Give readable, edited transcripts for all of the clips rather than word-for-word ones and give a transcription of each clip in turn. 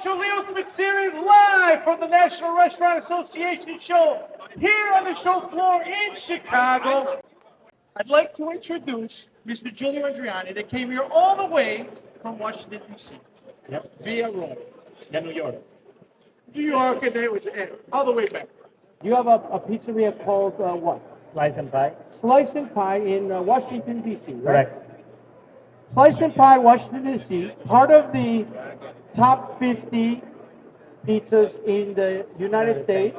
to Leo's Spizzirri live from the National Restaurant Association show here on the show floor in Chicago. I'd like to introduce Mr. Giulio Adrniani that came here all the way from Washington, D.C. Yep. Via Rome. Yeah, New York. New York, and then it was all the way back. You have a pizzeria called what? Slice and pie. Slice and Pie in Washington, D.C., right? Correct. Slice and Pie, Washington, D.C., part of the top 50 pizzas in the United States.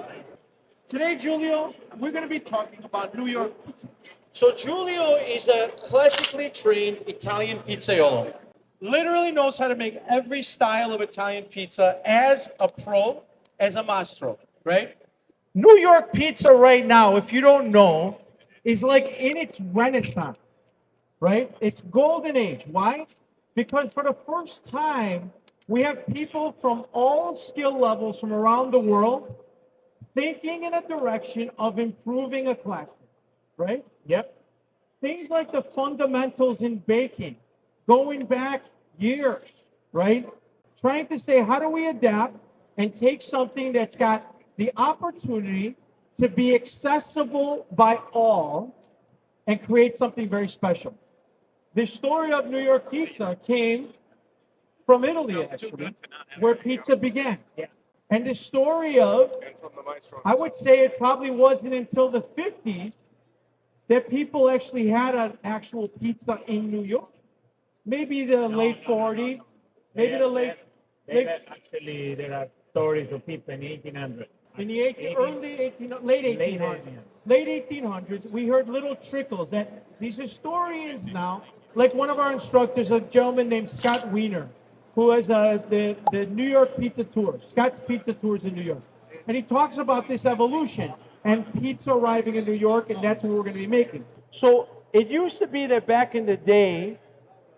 Today, Giulio, we're going to be talking about New York pizza. So Giulio is a classically trained Italian pizzaiolo. Literally knows how to make every style of Italian pizza as a pro, as a mastro, right? New York pizza right now, if you don't know, is like in its renaissance, right? It's golden age. Why? Because for the first time, we have people from all skill levels from around the world thinking in a direction of improving a classic, right? Yep. Things like the fundamentals in baking, going back years, right? Trying to say, how do we adapt and take something that's got the opportunity to be accessible by all and create something very special. The story of New York pizza came from Italy, actually, where pizza began. Yeah. And the story of, I would say it probably wasn't until the 50s that people actually had an actual pizza in New York. Maybe the late 40s, maybe the late. Actually, there are stories of pizza in 1800. In the late 1800s, we heard little trickles that these historians now, like one of our instructors, a gentleman named Scott Wiener, who has the New York Pizza Tour, Scott's Pizza Tours in New York. And he talks about this evolution and pizza arriving in New York, and that's what we're going to be making. So it used to be that back in the day,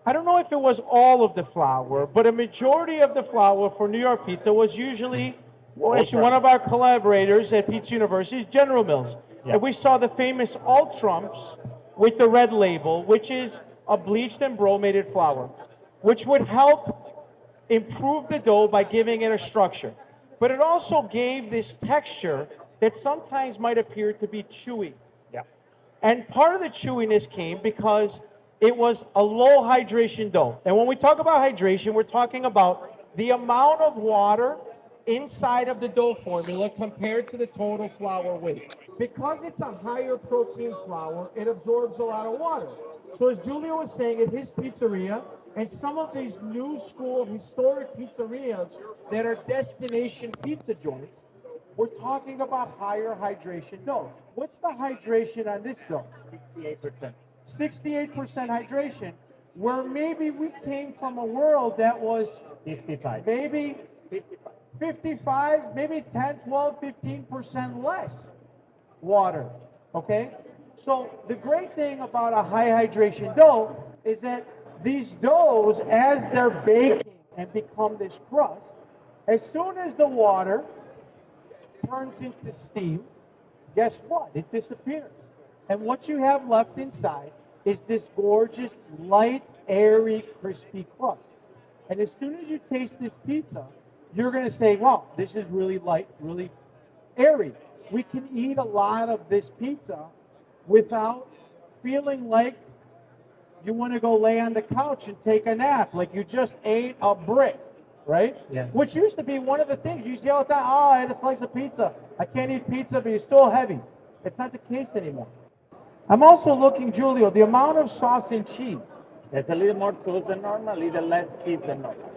I don't know if it was all of the flour, but a majority of the flour for New York pizza was usually, well, actually one of our collaborators at Pizza University is General Mills. Yeah. And we saw the famous Ultrumps with the red label, which is a bleached and bromated flour, which would help improve the dough by giving it a structure. But it also gave this texture that sometimes might appear to be chewy. Yeah. And part of the chewiness came because it was a low hydration dough. And when we talk about hydration, we're talking about the amount of water inside of the dough formula compared to the total flour weight. Because it's a higher protein flour, it absorbs a lot of water. So as Giulio was saying, at his pizzeria, and some of these new school historic pizzerias that are destination pizza joints, we're talking about higher hydration dough. What's the hydration on this dough? 68%. 68% hydration, where maybe we came from a world that was 55. maybe 55, maybe 10, 12, 15% less water, okay? So the great thing about a high hydration dough is that these doughs, as they're baking and become this crust, as soon as the water turns into steam, guess what? It disappears. And what you have left inside is this gorgeous, light, airy, crispy crust. And as soon as you taste this pizza, you're going to say, wow, this is really light, really airy. We can eat a lot of this pizza without feeling like you want to go lay on the couch and take a nap, like you just ate a brick, right? Yeah. Which used to be one of the things. You used to yell at that, oh, I had a slice of pizza. I can't eat pizza, but it's still heavy. It's not the case anymore. I'm also looking, Giulio, the amount of sauce and cheese. There's a little more sauce than normal, a little less cheese than normal.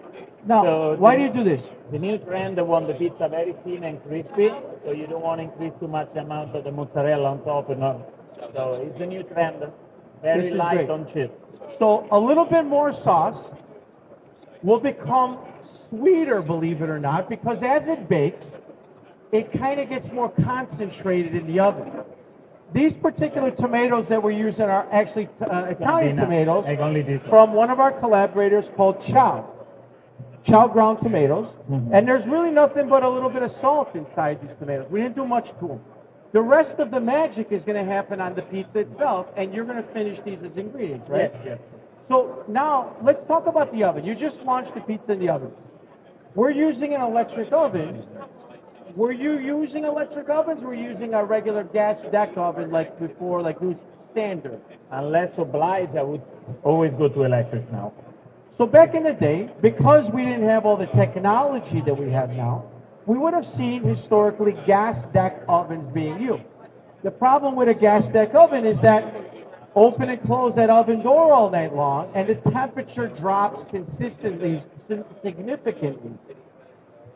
Now, So why do you do this? The new trend, they want the pizza very thin and crispy, so you don't want to increase too much the amount of the mozzarella on top. So it's the new trend, very This is light great. on cheese. So a little bit more sauce will become sweeter, believe it or not, because as it bakes, it kind of gets more concentrated in the oven. These particular tomatoes that we're using are actually Italian tomatoes Like only this one. from one of our collaborators called Chow ground tomatoes. Mhm. And there's really nothing but a little bit of salt inside these tomatoes. We didn't do much to them. The rest of the magic is going to happen on the pizza itself, and you're going to finish these as ingredients, right? Yes, yes. So now let's talk about the oven. You just launched the pizza in the oven. We're using an electric oven. Were you using electric ovens? Or were you using a regular gas deck oven like before, like it was standard? Unless obliged, I would always go to electric now. So back in the day, because we didn't have all the technology that we have now, we would have seen historically gas deck ovens being used. The problem with a gas deck oven is that open and close that oven door all night long, and the temperature drops consistently, significantly.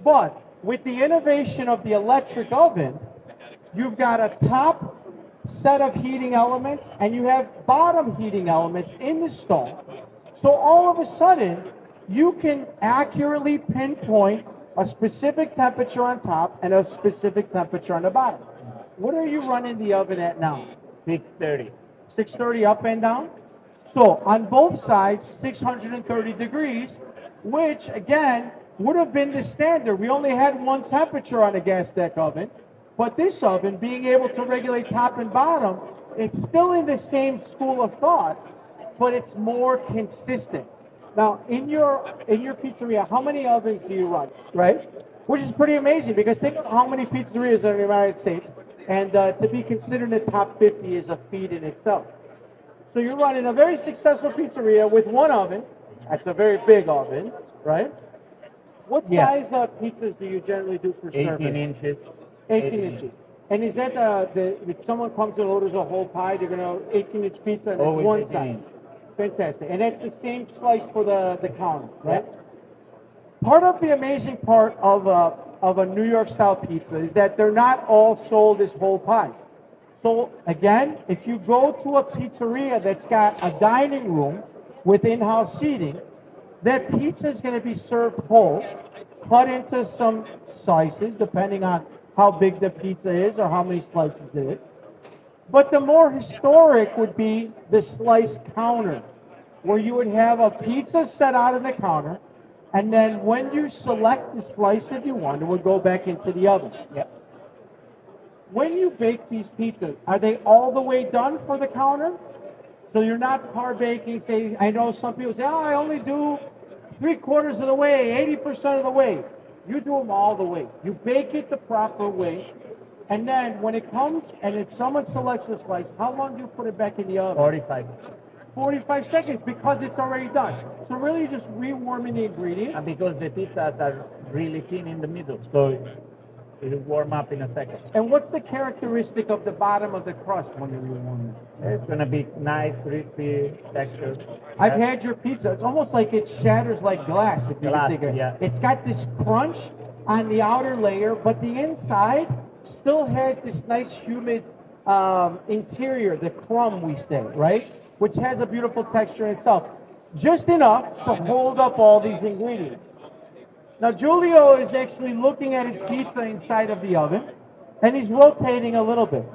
But with the innovation of the electric oven, you've got a top set of heating elements and you have bottom heating elements in the stone. So all of a sudden, you can accurately pinpoint a specific temperature on top and a specific temperature on the bottom. What are you running the oven at now? 630. 630 up and down? So on both sides, 630 degrees, which again would have been the standard. We only had one temperature on a gas deck oven, but this oven, being able to regulate top and bottom, it's still in the same school of thought, but it's more consistent. Now, in your pizzeria, how many ovens do you run, right? Which is pretty amazing because think of how many pizzerias are in the United States, and to be considered in the top 50 is a feat in itself. So you're running a very successful pizzeria with one oven. That's a very big oven, right? What Yeah. size pizzas do you generally do for 18 service? inches. 18 inches. And is that if someone comes and orders a whole pie, they're gonna 18-inch pizza and it's Always one 18 size. inch. Fantastic. And that's the same slice for the counter, right? Yeah. Part of the amazing part of a New York style pizza is that they're not all sold as whole pies. So again, if you go to a pizzeria that's got a dining room with in-house seating, that pizza is going to be served whole, cut into some slices depending on how big the pizza is or how many slices it is. But the more historic would be the slice counter, where you would have a pizza set out on the counter, and then when you select the slice that you want, it would go back into the oven. Yep. When you bake these pizzas, are they all the way done for the counter? So you're not par baking. Say, I know some people say, "Oh, I only do 3/4 of the way, 80% of the way." You do them all the way. You bake it the proper way, and then when it comes and if someone selects the slice, how long do you put it back in the oven? 45. 45 seconds because it's already done. So really, you're just rewarming the ingredients. And because the pizzas are really thin in the middle, so it will warm up in a second. And what's the characteristic of the bottom of the crust when you rewarm it? It's gonna be nice, crispy texture. I've had your pizza. It's almost like it shatters like glass. If you Glass, can think of it. yeah. It's got this crunch on the outer layer, but the inside still has this nice humid interior, the crumb we say, right? Which has a beautiful texture in itself. Just enough to hold up all these ingredients. Now Giulio is actually looking at his pizza inside of the oven, and he's rotating a little bit.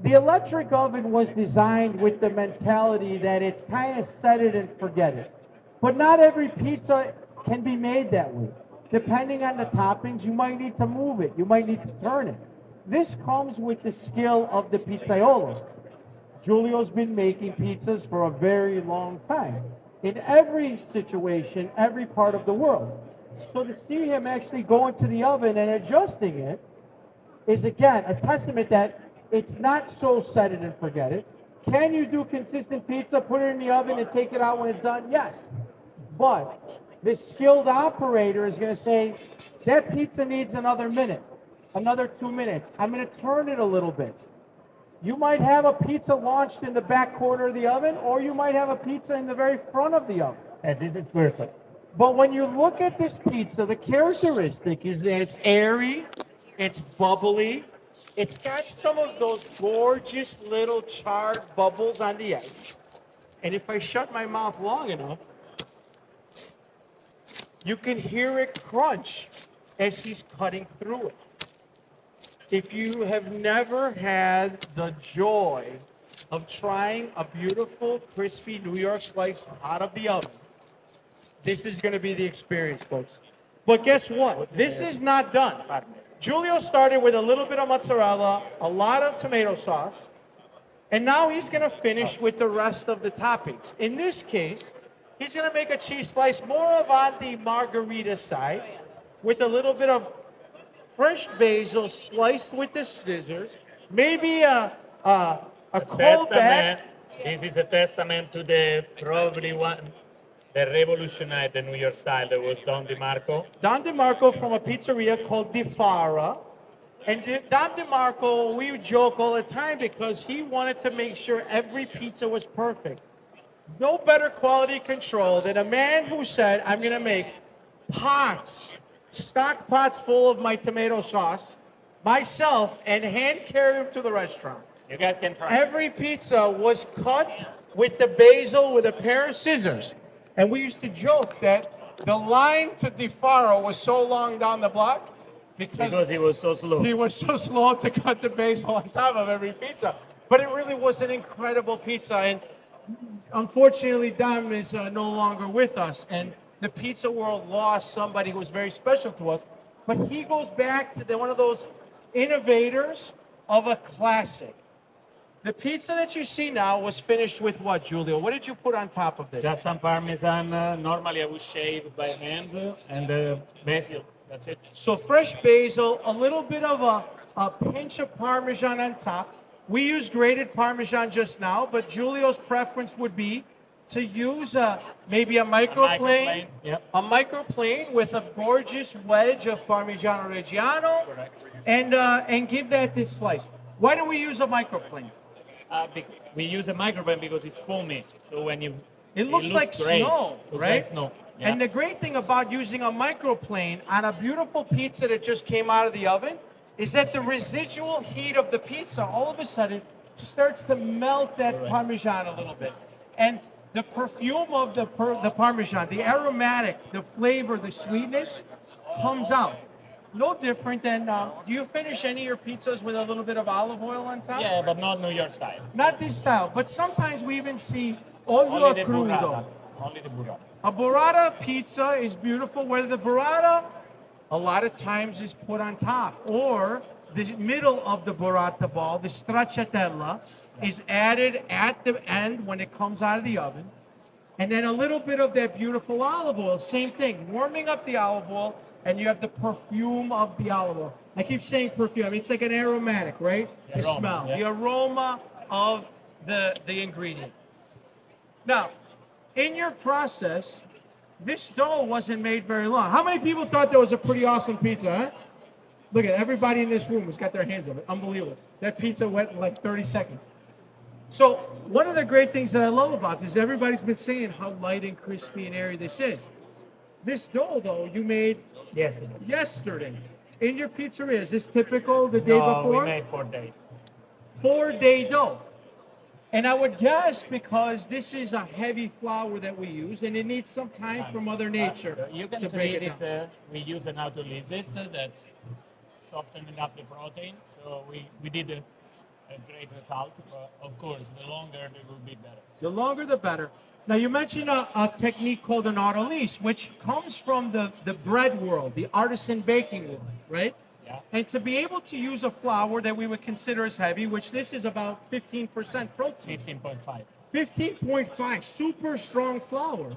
The electric oven was designed with the mentality that it's kind of set it and forget it. But not every pizza can be made that way. Depending on the toppings, you might need to move it. You might need to turn it. This comes with the skill of the pizzaiolo. Giulio's been making pizzas for a very long time. In every situation, every part of the world. So to see him actually go into the oven and adjusting it is again a testament that it's not so set it and forget it. Can you do consistent pizza, put it in the oven and take it out when it's done? Yes. But the skilled operator is going to say, that pizza needs another minute, another 2 minutes. I'm going to turn it a little bit. You might have a pizza launched in the back corner of the oven, or you might have a pizza in the very front of the oven. And this is perfect. But when you look at this pizza, the characteristic is that it's airy, it's bubbly, it's got some of those gorgeous little charred bubbles on the edge. And if I shut my mouth long enough, you can hear it crunch as he's cutting through it. If you have never had the joy of trying a beautiful, crispy New York slice out of the oven, this is going to be the experience, folks. But guess what? This is not done. Giulio started with a little bit of mozzarella, a lot of tomato sauce, and now he's going to finish with the rest of the toppings. In this case, he's going to make a cheese slice more of on the margarita side, with a little bit of fresh basil sliced with the scissors, maybe a callback. Testament. This is a testament to the probably one that revolutionized the New York style. That was Don DeMarco. Don DeMarco from a pizzeria called Di Fara. And Don DeMarco, we joke all the time because he wanted to make sure every pizza was perfect. No better quality control than a man who said, I'm going to make pots, stock pots full of my tomato sauce, myself, and hand carry them to the restaurant. You guys can try. Every pizza was cut with the basil with a pair of scissors. And we used to joke that the line to Di Faro was so long down the block because he was so slow. he was so slow to cut the basil on top of every pizza. But it really was an incredible pizza. And unfortunately, Dom is no longer with us. And the pizza world lost somebody who was very special to us. But he goes back to one of those innovators of a classic. The pizza that you see now was finished with what, Giulio? What did you put on top of this? Just some Parmesan. Normally I would shave by hand and basil. That's it. So fresh basil, a little bit of a pinch of Parmesan on top. We use grated Parmesan just now, but Giulio's preference would be to use maybe a microplane, Yep. a microplane with a gorgeous wedge of Parmigiano Reggiano, and give that this slice. Why do we use a microplane? We use a microplane because it's foamy. So when you It looks like great. snow, Looks right? like snow. Yeah. And the great thing about using a microplane on a beautiful pizza that just came out of the oven is that the residual heat of the pizza all of a sudden starts to melt that Correct. Parmesan a little bit. And the perfume of the Parmesan, the aromatic, the flavor, the sweetness comes out. No different than, do you finish any of your pizzas with a little bit of olive oil on top? Yeah, but not New York style. Not this style, but sometimes we even see olio Only the burrata. crudo. Only the burrata. A burrata pizza is beautiful, where the burrata a lot of times is put on top, or the middle of the burrata ball, the stracciatella, is added at the end when it comes out of the oven. And then a little bit of that beautiful olive oil, same thing, warming up the olive oil, and you have the perfume of the olive oil. I keep saying perfume, I mean, it's like an aromatic, right? The The aroma, smell, yeah. the aroma of the ingredient. Now, in your process, this dough wasn't made very long. How many people thought that was a pretty awesome pizza, huh? Look at everybody in this room has got their hands on it. Unbelievable. That pizza went in like 30 seconds. So one of the great things that I love about this, everybody's been saying how light and crispy and airy this is. This dough, though, you made Yes. yesterday in your pizzeria. Is this typical the day No, before? we made 4 days. 4-day dough. And I would guess because this is a heavy flour that we use, and it needs some time for Mother Nature You can to break treat it down. it. We use an autolysis that's softening up the protein. So we did a great result. But of course, the longer it will be better. The longer, the better. Now, you mentioned a technique called an autolyse, which comes from the bread world, the artisan baking world, right? Yeah. And to be able to use a flour that we would consider as heavy, which this is about 15% protein. 15.5. 15.5, super strong flour.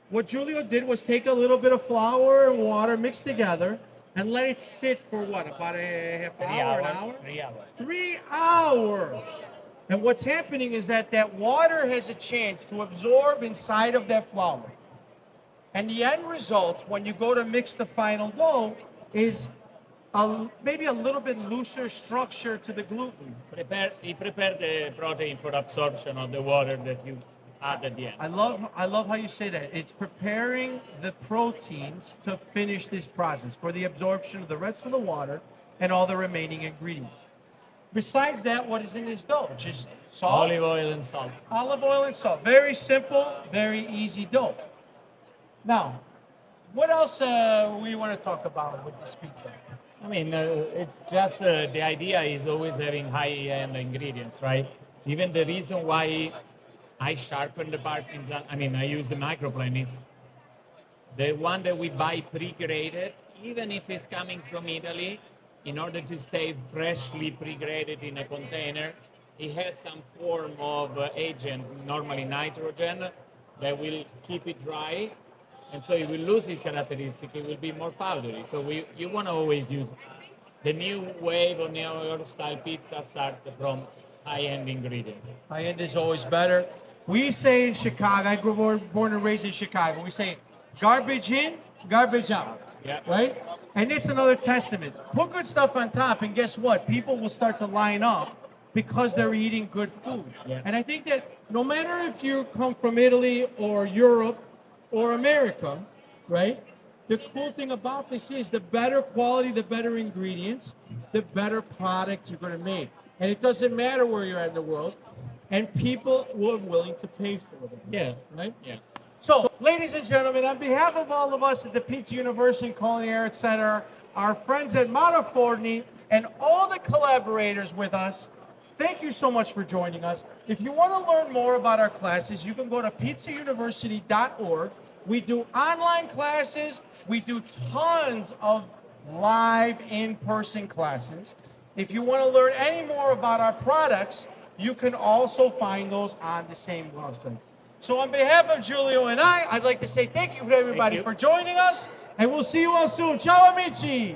What Giulio did was take a little bit of flour and water mixed together and let it sit for what, about a half 3 hour, hours. an hour? 3 hours. 3 hours. And what's happening is that water has a chance to absorb inside of that flour. And the end result, when you go to mix the final dough, is maybe a little bit looser structure to the gluten. He prepared the protein for absorption of the water that you add at the end. I love how you say that. It's preparing the proteins to finish this process for the absorption of the rest of the water and all the remaining ingredients. Besides that, what is in this dough? Just salt, Olive oil and salt. olive oil and salt. Very simple, very easy dough. Now, what else we want to talk about with this pizza? I mean, it's just the idea is always having high-end ingredients, right? Even the reason why I sharpen the Parmesan, I mean, I use the microplane is the one that we buy pre-grated, even if it's coming from Italy, in order to stay freshly pre-graded in a container, it has some form of agent, normally nitrogen, that will keep it dry and so it will lose its characteristic. It will be more powdery. So you want to always use the new wave of New York style pizza start from high-end ingredients. High end is always better. We say in Chicago, I grew born and raised in Chicago, we say garbage in, garbage out. Yeah. Right? And it's another testament. Put good stuff on top, and guess what? People will start to line up because they're eating good food. Yeah. And I think that no matter if you come from Italy or Europe or America, right? The cool thing about this is the better quality, the better ingredients, the better product you're going to make. And it doesn't matter where you're at in the world, and people were willing to pay for them. Yeah. Right? Yeah. So, ladies and gentlemen, on behalf of all of us at the Pizza University and Culinary Arts Center, our friends at Monteforni, and all the collaborators with us, thank you so much for joining us. If you want to learn more about our classes, you can go to pizzauniversity.org. We do online classes. We do tons of live in-person classes. If you want to learn any more about our products, you can also find those on the same website. So on behalf of Giulio and I'd like to say thank you for everybody you. for joining us, and we'll see you all soon. Ciao, amici!